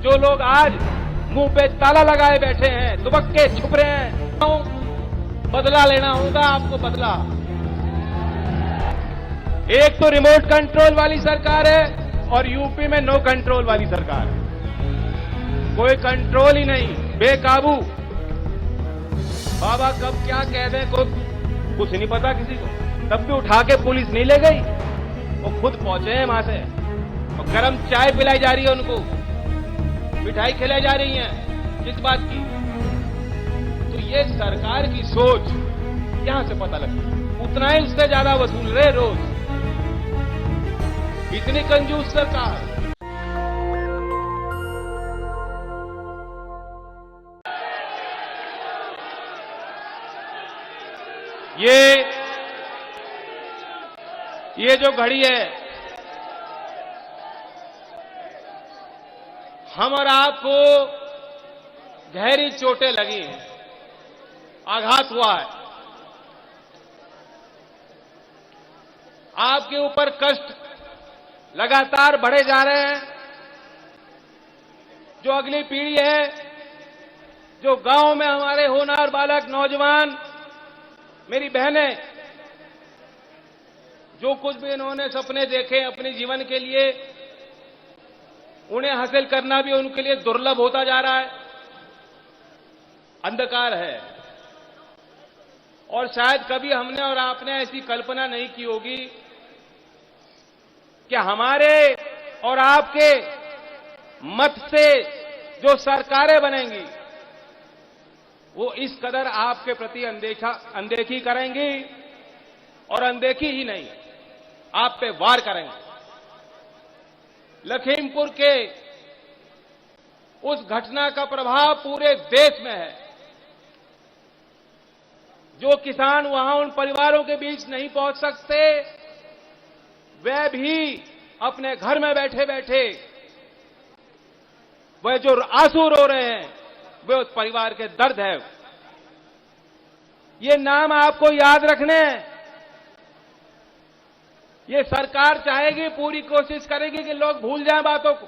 जो लोग आज मुंह पे ताला लगाए बैठे हैं, दुबक्के छुप रहे हैं, बदला लेना होगा आपको, बदला। एक तो रिमोट कंट्रोल वाली सरकार है और यूपी में नो कंट्रोल वाली सरकार है। कोई कंट्रोल ही नहीं, बेकाबू। बाबा कब क्या कह दें कुछ नहीं पता किसी को। तब भी उठा के पुलिस नहीं ले गई, वो खुद पहुंचे हैं वहां से और गर्म चाय पिलाई जा रही है उनको, मिठाई खिलाई जा रही है। किस बात की? तो ये सरकार की सोच यहां से पता लगती है। उतना ही उससे ज्यादा वसूल रहे रोज, इतनी कंजूस सरकार। ये जो घड़ी है, हम और आपको गहरी चोटें लगी हैं, आघात हुआ है, आपके ऊपर कष्ट लगातार बढ़े जा रहे हैं। जो अगली पीढ़ी है, जो गांव में हमारे होनहार बालक, नौजवान, मेरी बहनें, जो कुछ भी इन्होंने सपने देखे अपने जीवन के लिए, उन्हें हासिल करना भी उनके लिए दुर्लभ होता जा रहा है, अंधकार है। और शायद कभी हमने और आपने ऐसी कल्पना नहीं की होगी कि हमारे और आपके मत से जो सरकारें बनेंगी वो इस कदर आपके प्रति अनदेखी करेंगी, और अनदेखी ही नहीं, आप पे वार करेंगे। लखीमपुर के उस घटना का प्रभाव पूरे देश में है। जो किसान वहां उन परिवारों के बीच नहीं पहुंच सकते, वे भी अपने घर में बैठे बैठे वह जो आंसू रो रहे हैं, वे उस परिवार के दर्द है। ये नाम आपको याद रखने हैं। ये सरकार चाहेगी, पूरी कोशिश करेगी कि लोग भूल जाएं बातों को,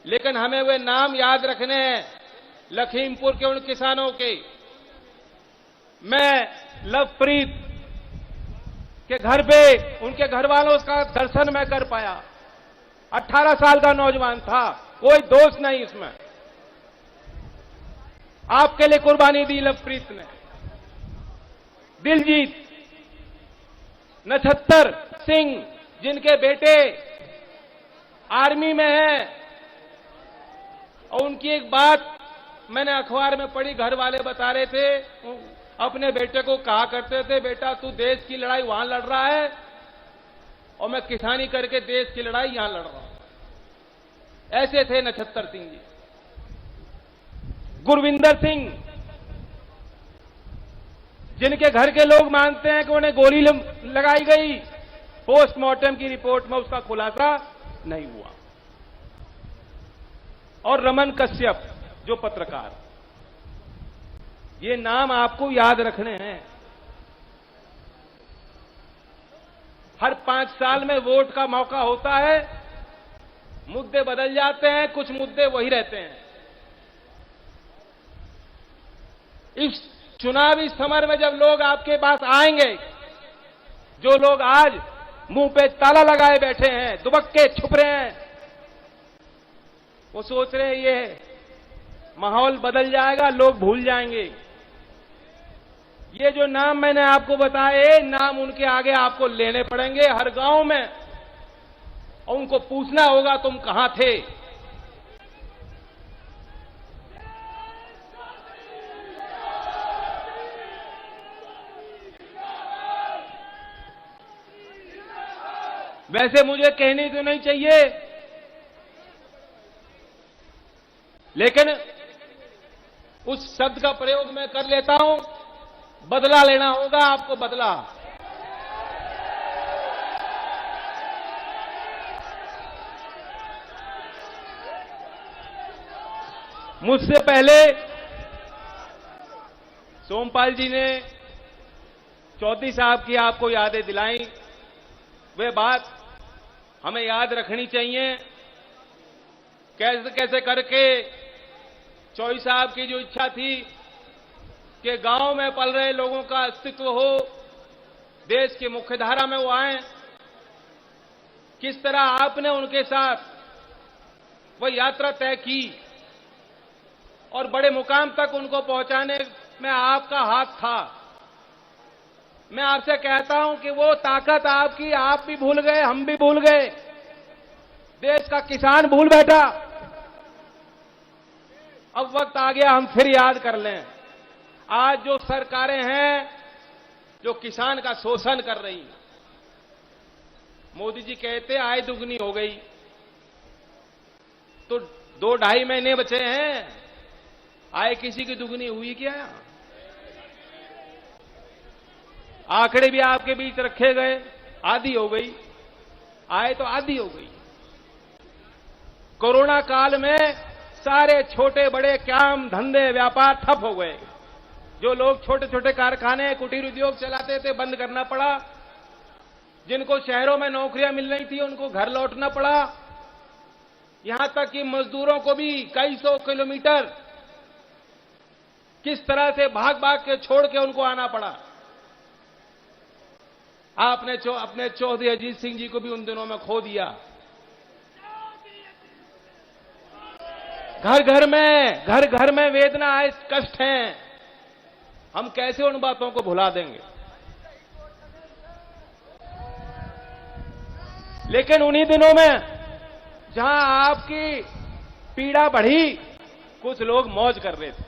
लेकिन हमें वे नाम याद रखने हैं, लखीमपुर के उन किसानों के। मैं लवप्रीत के घर पे उनके घर वालों का दर्शन मैं कर पाया। 18 साल का नौजवान था, कोई दोष नहीं इसमें। आपके लिए कुर्बानी दी लवप्रीत ने। दिलजीत, नछत्तर सिंह, जिनके बेटे आर्मी में हैं, और उनकी एक बात मैंने अखबार में पढ़ी, घर वाले बता रहे थे, अपने बेटे को कहा करते थे, बेटा तू देश की लड़ाई वहां लड़ रहा है और मैं किसानी करके देश की लड़ाई यहां लड़ रहा हूं। ऐसे थे नछत्तर सिंह जी। गुरविंदर सिंह, जिनके घर के लोग मानते हैं कि उन्हें गोली लगाई गई, पोस्टमार्टम की रिपोर्ट में उसका खुलासा नहीं हुआ। और रमन कश्यप, जो पत्रकार, ये नाम आपको याद रखने हैं। हर 5 साल में वोट का मौका होता है, मुद्दे बदल जाते हैं, कुछ मुद्दे वही रहते हैं। इस चुनावी समर में जब लोग आपके पास आएंगे, जो लोग आज मुंह पे ताला लगाए बैठे हैं, दुबक्के छुप रहे हैं, वो सोच रहे हैं ये माहौल बदल जाएगा, लोग भूल जाएंगे। ये जो नाम मैंने आपको बताए, नाम उनके आगे आपको लेने पड़ेंगे हर गांव में, और उनको पूछना होगा तुम कहां थे। वैसे मुझे कहनी तो नहीं चाहिए, लेकिन उस शब्द का प्रयोग मैं कर लेता हूं, बदला लेना होगा आपको, बदला। मुझसे पहले सोमपाल जी ने चौधरी साहब की आपको यादें दिलाई। वे बात हमें याद रखनी चाहिए कैसे कैसे करके चौधरी साहब की जो इच्छा थी कि गांव में पल रहे लोगों का अस्तित्व हो, देश की मुख्यधारा में वो आए, किस तरह आपने उनके साथ वह यात्रा तय की और बड़े मुकाम तक उनको पहुंचाने में आपका हाथ था। मैं आपसे कहता हूं कि वो ताकत आपकी, आप भी भूल गए, हम भी भूल गए, देश का किसान भूल बैठा। अब वक्त आ गया हम फिर याद कर लें। आज जो सरकारें हैं जो किसान का शोषण कर रही हैं, मोदी जी कहते आय दुगनी हो गई, तो 2-2.5 महीने बचे हैं, आय किसी की दुगनी हुई क्या? आंकड़े भी आपके बीच रखे गए, आधी हो गई, आय तो आधी हो गई। कोरोना काल में सारे छोटे बड़े काम धंधे व्यापार ठप हो गए। जो लोग छोटे छोटे कारखाने कुटीर उद्योग चलाते थे बंद करना पड़ा, जिनको शहरों में नौकरियां मिल रही थी उनको घर लौटना पड़ा, यहां तक कि मजदूरों को भी कई सौ किलोमीटर किस तरह से भाग भाग के छोड़ के उनको आना पड़ा। आपने अपने चौधरी अजीत सिंह जी को भी उन दिनों में खो दिया। घर घर में वेदना है, कष्ट हैं, हम कैसे उन बातों को भुला देंगे? लेकिन उन्हीं दिनों में जहां आपकी पीड़ा बढ़ी, कुछ लोग मौज कर रहे थे।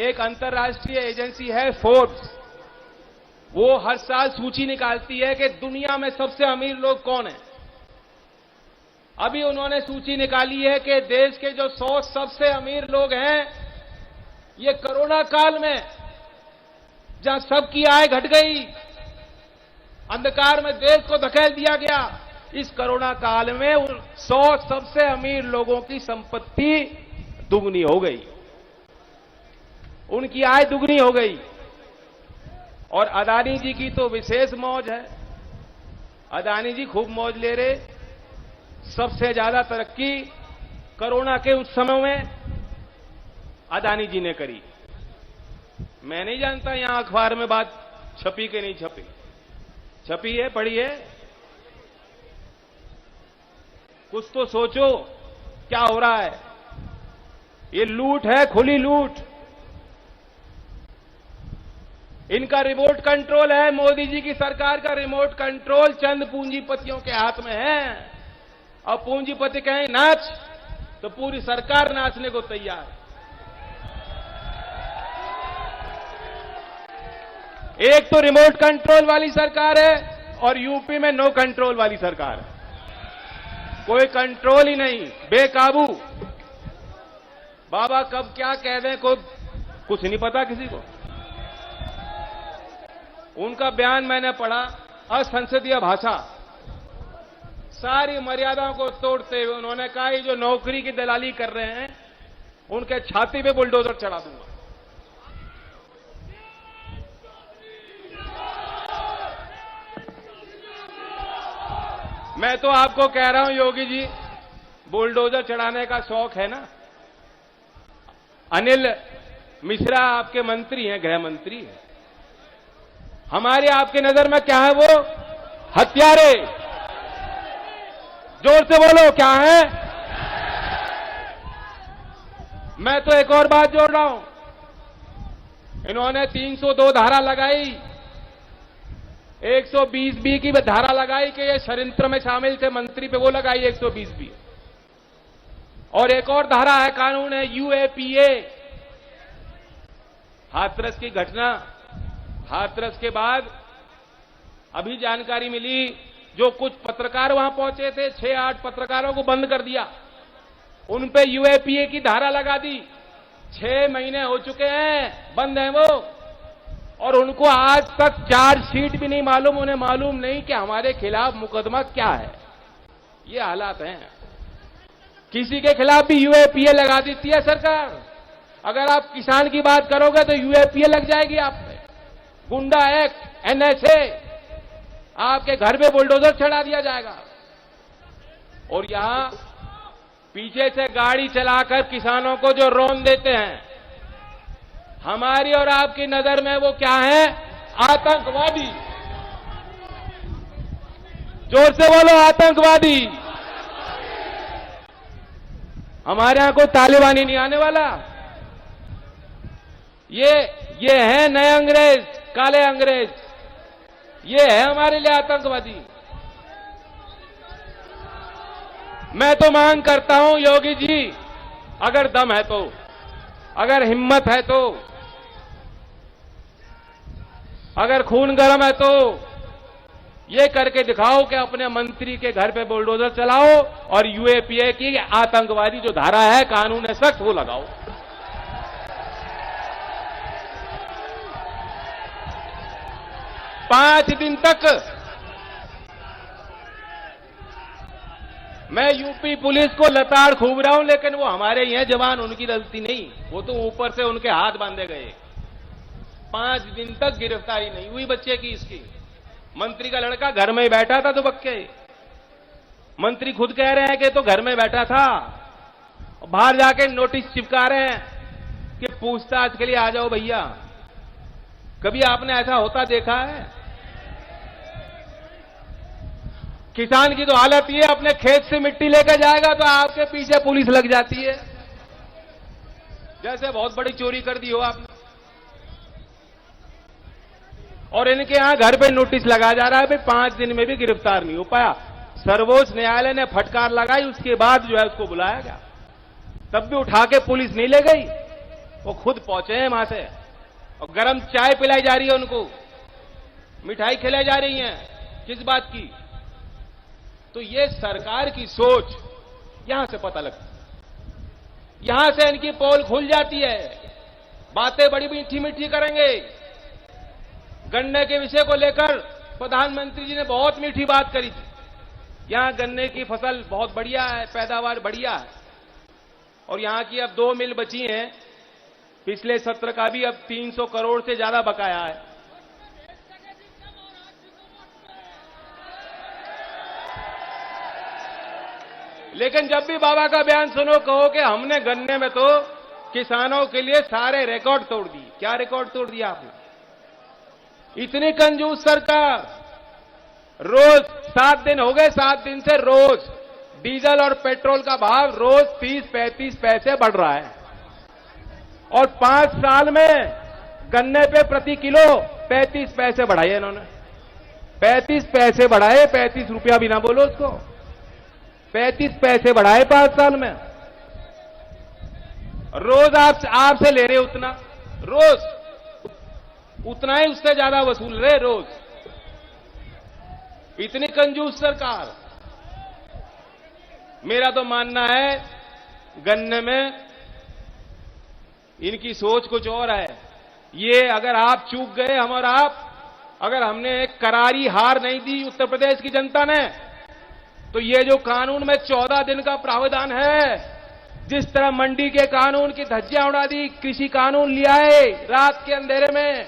एक अंतर्राष्ट्रीय एजेंसी है फोर्ब्स, वो हर साल सूची निकालती है कि दुनिया में सबसे अमीर लोग कौन हैं। अभी उन्होंने सूची निकाली है कि देश के जो 100 सबसे अमीर लोग हैं, ये कोरोना काल में जहां सबकी आय घट गई, अंधकार में देश को धकेल दिया गया, इस कोरोना काल में 100 सबसे अमीर लोगों की संपत्ति दुगनी हो गई, उनकी आय दुगनी हो गई। और अदानी जी की तो विशेष मौज है। अदानी जी खूब मौज ले रहे। सबसे ज्यादा तरक्की कोरोना के उस समय में अदानी जी ने करी। मैं नहीं जानता यहां अखबार में बात छपी कि नहीं छपी। छपी है, पढ़ी है? कुछ तो सोचो क्या हो रहा है। ये लूट है, खुली लूट। इनका रिमोट कंट्रोल है, मोदी जी की सरकार का रिमोट कंट्रोल चंद पूंजीपतियों के हाथ में है। और पूंजीपति कहें नाच तो पूरी सरकार नाचने को तैयार। एक तो रिमोट कंट्रोल वाली सरकार है और यूपी में नो कंट्रोल वाली सरकार है। कोई कंट्रोल ही नहीं, बेकाबू। बाबा कब क्या कह दें कोई कुछ नहीं पता किसी को। उनका बयान मैंने पढ़ा, असंसदीय भाषा, सारी मर्यादाओं को तोड़ते हुए उन्होंने कहा ये जो नौकरी की दलाली कर रहे हैं उनके छाती पे बुलडोजर चढ़ा दूंगा। मैं तो आपको कह रहा हूं योगी जी, बुलडोजर चढ़ाने का शौक है ना? अनिल मिश्रा आपके मंत्री हैं, गृह मंत्री हैं। हमारी आपकी नजर में क्या है? वो हत्यारे। जोर से बोलो क्या है? मैं तो एक और बात जोड़ रहा हूं। इन्होंने 302 धारा लगाई, 120B की धारा लगाई कि ये षड्यंत्र में शामिल थे मंत्री पे, वो लगाई 120B। और एक और धारा है, कानून है UAPA। हाथरस की घटना, हाथरस के बाद अभी जानकारी मिली, जो कुछ पत्रकार वहां पहुंचे थे, 6-8 पत्रकारों को बंद कर दिया, उन पे UAPA की धारा लगा दी। 6 महीने हो चुके हैं, बंद है वो, और उनको आज तक चार्जशीट भी नहीं मालूम। उन्हें मालूम नहीं कि हमारे खिलाफ मुकदमा क्या है। ये हालात हैं। किसी के खिलाफ भी UAPA लगा देती है सरकार। अगर आप किसान की बात करोगे तो UAPA लग जाएगी आप पे, गुंडा एक्ट, NSA, आपके घर पे बुलडोजर चढ़ा दिया जाएगा। और यहां पीछे से गाड़ी चलाकर किसानों को जो रौंद देते हैं, हमारी और आपकी नजर में वो क्या है? आतंकवादी। जोर से बोलो, आतंकवादी। हमारे यहां कोई तालिबानी नहीं आने वाला। ये है नए अंग्रेज, काले अंग्रेज। ये है हमारे लिए आतंकवादी। मैं तो मांग करता हूं योगी जी, अगर दम है तो, अगर हिम्मत है तो, अगर खून गर्म है तो ये करके दिखाओ कि अपने मंत्री के घर पे बुलडोजर चलाओ और यूएपीए की आतंकवादी जो धारा है, कानून है सख्त, वो लगाओ। पांच दिन तक मैं यूपी पुलिस को लताड़ खूब रहा हूं, लेकिन वो हमारे ही हैं जवान, उनकी गलती नहीं। वो तो ऊपर से उनके हाथ बांधे गए। 5 दिन तक गिरफ्तारी नहीं हुई बच्चे की। इसकी मंत्री का लड़का घर में ही बैठा था दुबक्के। मंत्री खुद कह रहे हैं कि तो घर में बैठा था, बाहर जाके नोटिस चिपका रहे हैं कि पूछताछ के लिए आ जाओ भैया। कभी आपने ऐसा होता देखा है? किसान की तो हालत ये, अपने खेत से मिट्टी लेकर जाएगा तो आपके पीछे पुलिस लग जाती है, जैसे बहुत बड़ी चोरी कर दी हो आपने। और इनके यहां घर पे नोटिस लगा जा रहा है, भाई 5 दिन में भी गिरफ्तार नहीं हो पाया। सर्वोच्च न्यायालय ने फटकार लगाई, उसके बाद जो है उसको बुलाया गया, तब भी उठा के पुलिस नहीं ले गई। वो खुद पहुंचे हैं वहां से, और गर्म चाय पिलाई जा रही है उनको, मिठाई खिलाई जा रही है। किस बात की? तो ये सरकार की सोच यहां से पता लगती है, यहां से इनकी पोल खुल जाती है। बातें बड़ी मीठी मीठी करेंगे। गन्ने के विषय को लेकर प्रधानमंत्री जी ने बहुत मीठी बात करी थी। यहां गन्ने की फसल बहुत बढ़िया है, पैदावार बढ़िया है, और यहां की अब 2 मिल बची हैं। पिछले सत्र का भी अब 300 करोड़ से ज्यादा बकाया है। लेकिन जब भी बाबा का बयान सुनो, कहो कि हमने गन्ने में तो किसानों के लिए सारे रिकॉर्ड तोड़ दिए। क्या रिकॉर्ड तोड़ दिया आपने? इतनी कंजूस सरकार। रोज 7 दिन हो गए, 7 दिन से रोज डीजल और पेट्रोल का भाव रोज 30-35 पैसे बढ़ रहा है, और 5 साल में गन्ने पे प्रति किलो 35 पैसे बढ़ाए इन्होंने। 35 पैसे बढ़ाए, 35 रुपया भी ना बोलो उसको, 35 पैसे बढ़ाए 5 साल में। रोज आपसे ले रहे उतना, रोज उतना ही उससे ज्यादा वसूल रहे रोज। इतनी कंजूस सरकार। मेरा तो मानना है गन्ने में इनकी सोच कुछ और है। ये अगर आप चूक गए, हम और आप, अगर हमने एक करारी हार नहीं दी उत्तर प्रदेश की जनता ने, तो ये जो कानून में 14 दिन का प्रावधान है, जिस तरह मंडी के कानून की धज्जियां उड़ा दी, कृषि कानून लिया है रात के अंधेरे में,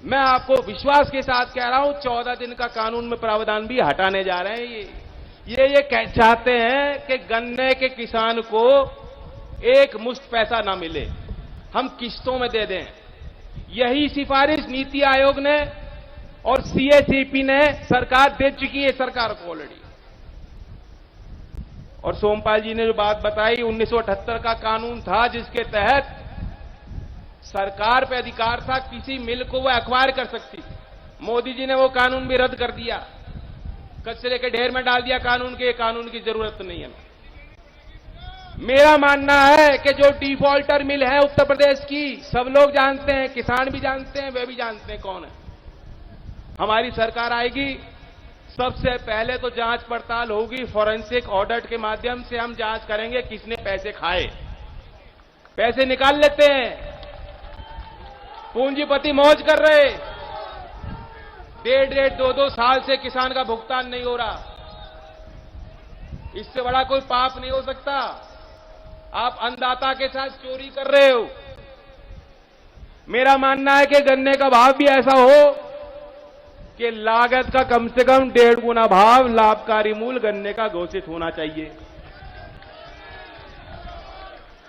मैं आपको विश्वास के साथ कह रहा हूं 14 दिन का कानून में प्रावधान भी हटाने जा रहे हैं। ये चाहते हैं कि गन्ने के किसान को एक मुश्त पैसा ना मिले, हम किस्तों में दे दें। यही सिफारिश नीति आयोग ने और सीएसीपी ने सरकार दे चुकी है सरकार को ऑलरेडी। और सोमपाल जी ने जो बात बताई, 1978 का कानून था जिसके तहत सरकार पे अधिकार था, किसी मिल को वो एक्वायर कर सकती। मोदी जी ने वो कानून भी रद्द कर दिया, कचरे के ढेर में डाल दिया कानून के। कानून की जरूरत नहीं है। मेरा मानना है कि जो डिफॉल्टर मिल है उत्तर प्रदेश की, सब लोग जानते हैं, किसान भी जानते हैं, वे भी जानते हैं कौन है। हमारी सरकार आएगी, सबसे पहले तो जांच पड़ताल होगी, फॉरेंसिक ऑडिट के माध्यम से हम जांच करेंगे किसने पैसे खाए। पैसे निकाल लेते हैं, पूंजीपति मौज कर रहे, 1.5-2 साल से किसान का भुगतान नहीं हो रहा। इससे बड़ा कोई पाप नहीं हो सकता। आप अन्नदाता के साथ चोरी कर रहे हो। मेरा मानना है कि गन्ने का भाव भी ऐसा हो कि लागत का कम से कम 1.5 गुना भाव लाभकारी मूल्य गन्ने का घोषित होना चाहिए।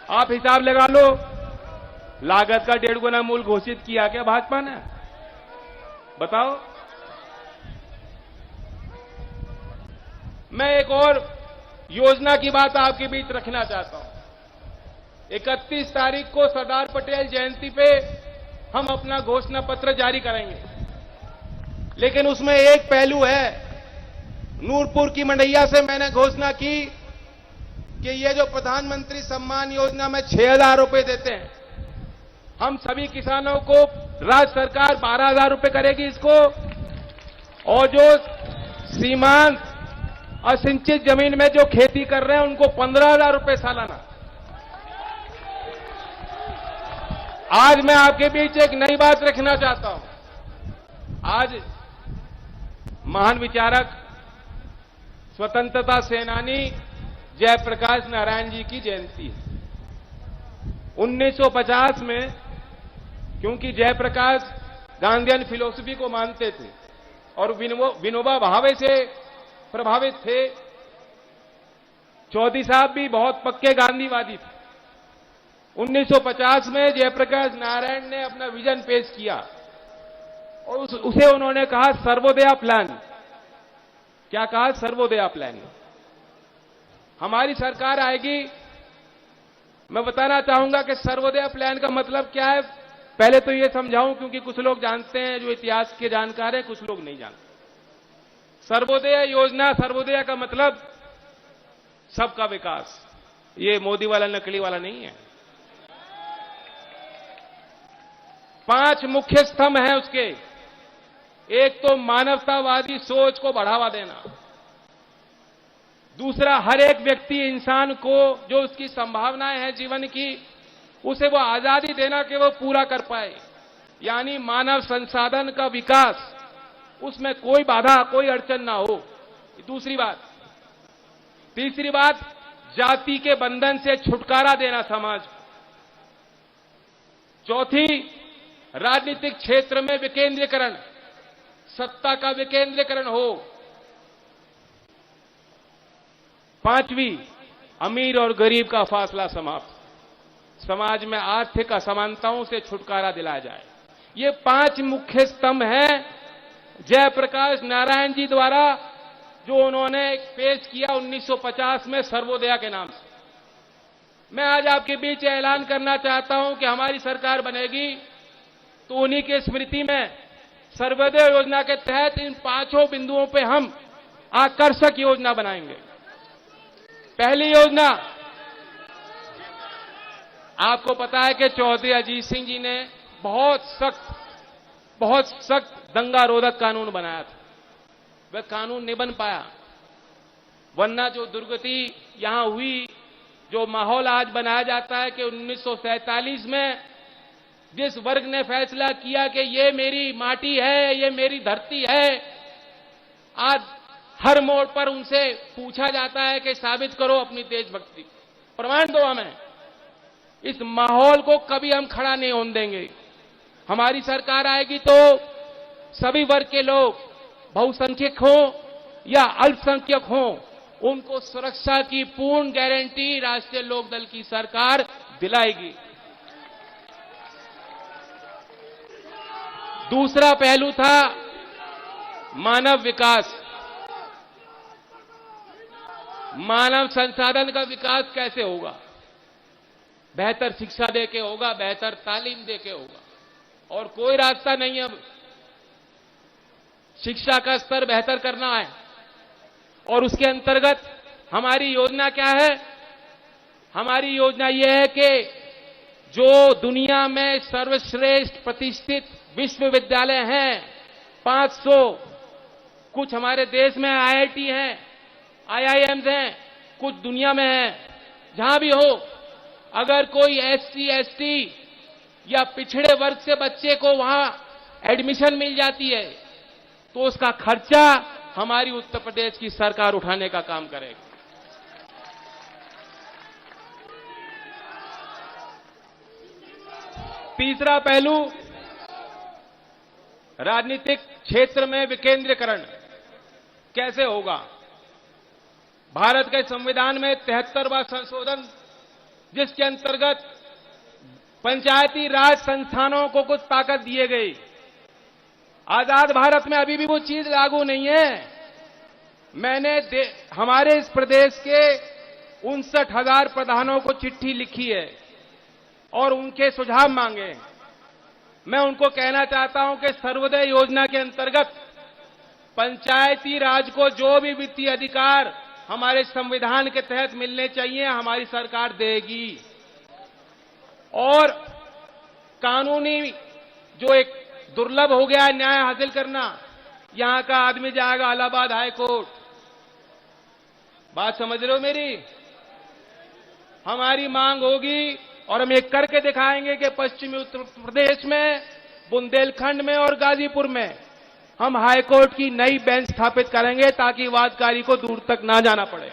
आप हिसाब लगा लो, लागत का 1.5 गुना मूल्य घोषित किया क्या भाजपा ने? बताओ। मैं एक और योजना की बात आपके बीच रखना चाहता हूं। 31 तारीख को सरदार पटेल जयंती पे हम अपना घोषणा पत्र जारी करेंगे, लेकिन उसमें एक पहलू है। नूरपुर की मंडैया से मैंने घोषणा की कि ये जो प्रधानमंत्री सम्मान योजना में 6,000 रुपए देते हैं, हम सभी किसानों को राज्य सरकार 12,000 रुपए करेगी इसको, और जो सीमांत असिंचित जमीन में जो खेती कर रहे हैं उनको 15,000 रुपए सालाना। आज मैं आपके बीच एक नई बात रखना चाहता हूं। आज महान विचारक, स्वतंत्रता सेनानी जयप्रकाश नारायण जी की जयंती है। 1950 में, क्योंकि जयप्रकाश गांधीयन फिलॉसफी को मानते थे और विनोबा भावे से प्रभावित थे, चौधरी साहब भी बहुत पक्के गांधीवादी थे। 1950 में जयप्रकाश नारायण ने अपना विजन पेश किया और उसे उन्होंने कहा सर्वोदय प्लान। क्या कहा? सर्वोदय प्लान। हमारी सरकार आएगी, मैं बताना चाहूंगा कि सर्वोदय प्लान का मतलब क्या है। पहले तो ये समझाऊं, क्योंकि कुछ लोग जानते हैं, जो इतिहास के जानकार हैं, कुछ लोग नहीं जानते। सर्वोदय योजना, सर्वोदय का मतलब सबका विकास। ये मोदी वाला नकली वाला नहीं है। 5 मुख्य स्तंभ हैं उसके। एक तो मानवतावादी सोच को बढ़ावा देना, दूसरा हर एक व्यक्ति, इंसान को जो उसकी संभावनाएं हैं जीवन की, उसे वो आजादी देना कि वो पूरा कर पाए, यानी मानव संसाधन का विकास, उसमें कोई बाधा, कोई अड़चन ना हो। दूसरी बात। तीसरी बात, जाति के बंधन से छुटकारा देना समाज को। चौथी, राजनीतिक क्षेत्र में विकेंद्रीकरण, सत्ता का विकेंद्रीकरण हो। पांचवी, अमीर और गरीब का फासला समाप्त, समाज में आर्थिक असमानताओं से छुटकारा दिलाया जाए। ये 5 मुख्य स्तंभ हैं जयप्रकाश नारायण जी द्वारा, जो उन्होंने पेश किया 1950 में सर्वोदय के नाम से। मैं आज आपके बीच ऐलान करना चाहता हूं कि हमारी सरकार बनेगी तो उन्हीं की स्मृति में सर्वोदय योजना के तहत इन 5 बिंदुओं पे हम आकर्षक योजना बनाएंगे। पहली योजना, आपको पता है कि चौधरी अजीत सिंह जी ने बहुत सख्त दंगा रोधक कानून बनाया था। वह कानून नहीं बन पाया, वरना जो दुर्गति यहां हुई, जो माहौल आज बनाया जाता है कि 1947 में जिस वर्ग ने फैसला किया कि ये मेरी माटी है, ये मेरी धरती है, आज हर मोड़ पर उनसे पूछा जाता है कि साबित करो अपनी देशभक्ति, प्रमाण दो हमें। इस माहौल को कभी हम खड़ा नहीं होने देंगे। हमारी सरकार आएगी तो सभी वर्ग के लोग, बहुसंख्यक हों या अल्पसंख्यक हों, उनको सुरक्षा की पूर्ण गारंटी राष्ट्रीय लोकदल की सरकार दिलाएगी। दूसरा पहलू था मानव विकास। मानव संसाधन का विकास कैसे होगा? बेहतर शिक्षा देके होगा, बेहतर तालीम देके होगा, और कोई रास्ता नहीं है। अब शिक्षा का स्तर बेहतर करना है, और उसके अंतर्गत हमारी योजना क्या है? हमारी योजना यह है कि जो दुनिया में सर्वश्रेष्ठ प्रतिष्ठित विश्वविद्यालय हैं, 500, कुछ हमारे देश में आईआईटी हैं, आईआईएम्स हैं, कुछ दुनिया में हैं, जहां भी हो, अगर कोई एससी, एसटी या पिछड़े वर्ग से बच्चे को वहां एडमिशन मिल जाती है तो उसका खर्चा हमारी उत्तर प्रदेश की सरकार उठाने का काम करेगी। तीसरा पहलू, राजनीतिक क्षेत्र में विकेंद्रीकरण कैसे होगा? भारत के संविधान में 73वां संशोधन जिसके अंतर्गत पंचायती राज संस्थानों को कुछ ताकत दिए गई। आजाद भारत में अभी भी वो चीज लागू नहीं है। मैंने हमारे इस प्रदेश के 59,000 प्रधानों को चिट्ठी लिखी है और उनके सुझाव मांगे। मैं उनको कहना चाहता हूं कि सर्वोदय योजना के अंतर्गत पंचायती राज को जो भी वित्तीय अधिकार हमारे संविधान के तहत मिलने चाहिए, हमारी सरकार देगी। और कानूनी जो एक दुर्लभ हो गया है न्याय हासिल करना, यहां का आदमी जाएगा इलाहाबाद हाई कोर्ट। बात समझ रहे हो मेरी? हमारी मांग होगी और हम ये करके दिखाएंगे कि पश्चिमी उत्तर प्रदेश में, बुंदेलखंड में और गाजीपुर में हम हाई कोर्ट की नई बेंच स्थापित करेंगे ताकि वादकारी को दूर तक ना जाना पड़े।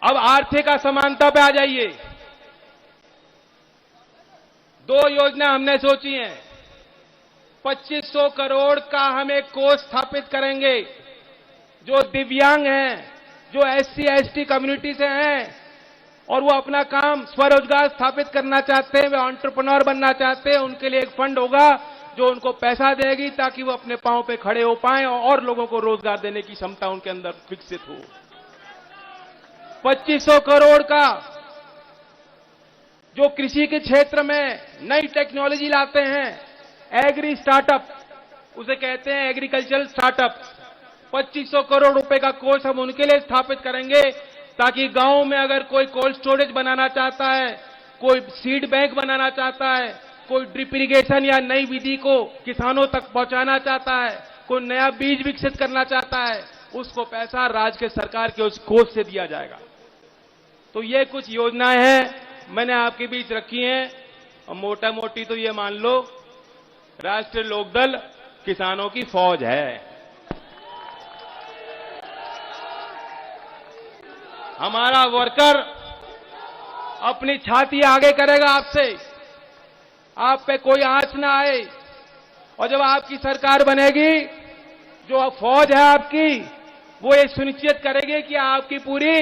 अब आर्थिक असमानता पे आ जाइए। 2 योजना हमने सोची हैं। 2500 करोड़ का हम एक कोष स्थापित करेंगे। जो दिव्यांग हैं, जो SC ST कम्युनिटी से हैं और वो अपना काम स्वरोजगार स्थापित करना चाहते हैं, वे एंटरप्रेन्योर बनना चाहते हैं, उनके लिए एक फंड होगा जो उनको पैसा देगी ताकि वो अपने पांव पे खड़े हो पाएं और लोगों को रोजगार देने की क्षमता उनके अंदर विकसित हो। 2500 करोड़ का जो कृषि के क्षेत्र में नई टेक्नोलॉजी लाते हैं, एग्री स्टार्टअप उसे कहते हैं, एग्रीकल्चरल स्टार्टअप। 2500 करोड़ रुपए का कोष हम उनके लिए स्थापित करेंगे ताकि गांव में अगर कोई कोल्ड स्टोरेज बनाना चाहता है, कोई सीड बैंक बनाना चाहता है, कोई ड्रिप इरिगेशन या नई विधि को किसानों तक पहुंचाना चाहता है, कोई नया बीज विकसित करना चाहता है, उसको पैसा राज्य के सरकार के उस कोष से दिया जाएगा। तो ये कुछ योजनाएं हैं मैंने आपके बीच रखी हैं और मोटा मोटी तो ये मान लो राष्ट्रीय लोकदल किसानों की फौज है। हमारा वर्कर अपनी छाती आगे करेगा आपसे, आप पे कोई आंच ना आए। और जब आपकी सरकार बनेगी, जो फौज है आपकी, वो ये सुनिश्चित करेगी कि आपकी पूरी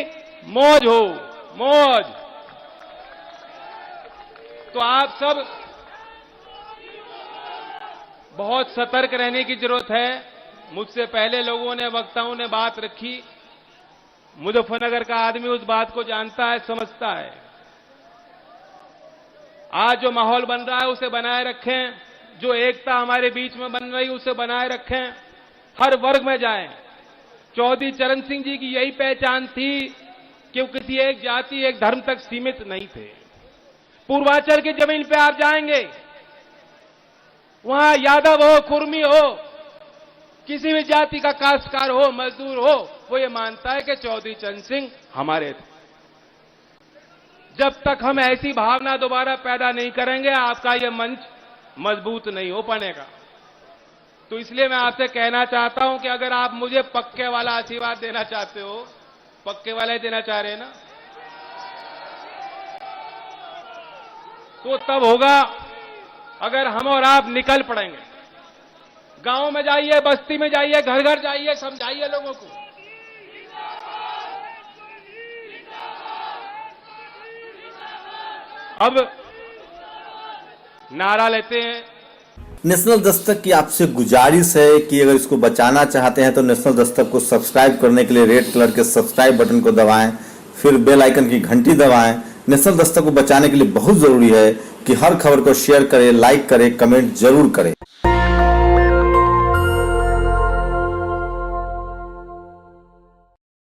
मौज हो, मौज। तो आप सब बहुत सतर्क रहने की जरूरत है। मुझसे पहले लोगों ने, वक्ताओं ने बात रखी। मुजफ्फरनगर का आदमी उस बात को जानता है, समझता है। आज जो माहौल बन रहा है उसे बनाए रखें, जो एकता हमारे बीच में बन रही उसे बनाए रखें, हर वर्ग में जाएं। चौधरी चरण सिंह जी की यही पहचान थी कि वो किसी एक जाति, एक धर्म तक सीमित नहीं थे। पूर्वांचल की जमीन पे आप जाएंगे, वहां यादव हो, कुर्मी हो, किसी भी जाति का काश्तकार हो, मजदूर हो, वो ये मानता है कि चौधरी चरण सिंह हमारे थे। जब तक हम ऐसी भावना दोबारा पैदा नहीं करेंगे, आपका ये मंच मजबूत नहीं हो पाएगा। तो इसलिए मैं आपसे कहना चाहता हूं कि अगर आप मुझे पक्के वाला आशीर्वाद देना चाहते हो, पक्के वाला ही देना चाह रहे हैं ना, तो तब होगा अगर हम और आप निकल पड़ेंगे। गांव में जाइए, बस्ती में जाइए, घर घर जाइए, समझाइए लोगों को। अब नारा लेते हैं। नेशनल दस्तक की आपसे गुजारिश है कि अगर इसको बचाना चाहते हैं तो नेशनल दस्तक को सब्सक्राइब करने के लिए रेड कलर के सब्सक्राइब बटन को दबाएं, फिर बेल आइकन की घंटी दबाएं। नेशनल दस्तक को बचाने के लिए बहुत जरूरी है कि हर खबर को शेयर करें, लाइक करें, कमेंट जरूर करें।